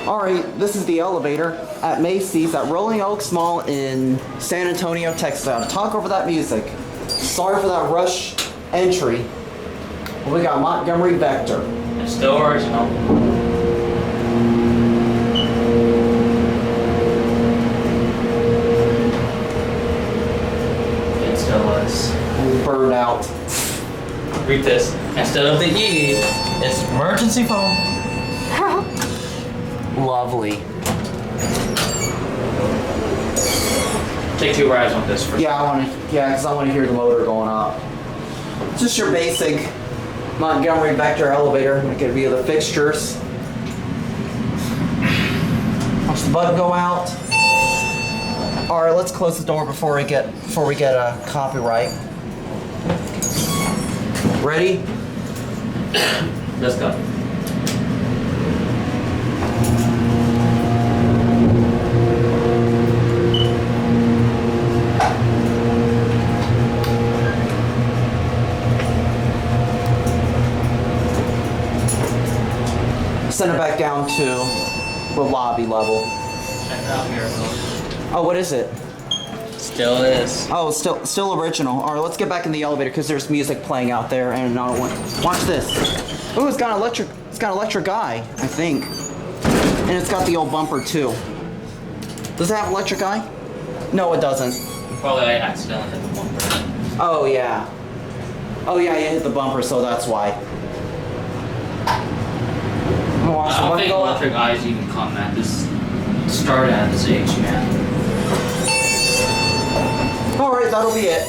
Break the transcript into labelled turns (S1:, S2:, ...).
S1: Alright, this is the elevator at Macys at Rolling Oaks Mall in San Antonio, Texas. I'll talk over that music. Sorry for that rush entry. We got Montgomery Vector.
S2: It's still original. It still is.
S1: Burned out.
S2: Read this. Instead of the E, it's emergency phone.
S1: Lovely.
S2: Take 2 rides on this for
S1: Yeah, because I want to hear the motor going up. Just your basic Montgomery Vector elevator. It could be the fixtures. Watch the button go out. All right, let's close the door before we get a copyright. Ready?
S2: Let's go.
S1: Send it back down to the lobby level.
S2: Check it out here.
S1: Oh, what is it?
S2: Still is.
S1: Oh, still original. All right, let's get back in the elevator because there's music playing out there, and I don't want. Watch this. Oh, it's got electric eye, I think, and it's got the old bumper too. Does it have electric eye? No, it doesn't.
S2: Probably I accidentally hit the bumper.
S1: Oh yeah. Oh yeah, you hit the bumper, so that's why.
S2: I don't think electric eyes even come at this. Start at this age, man.
S1: All right, that'll be it.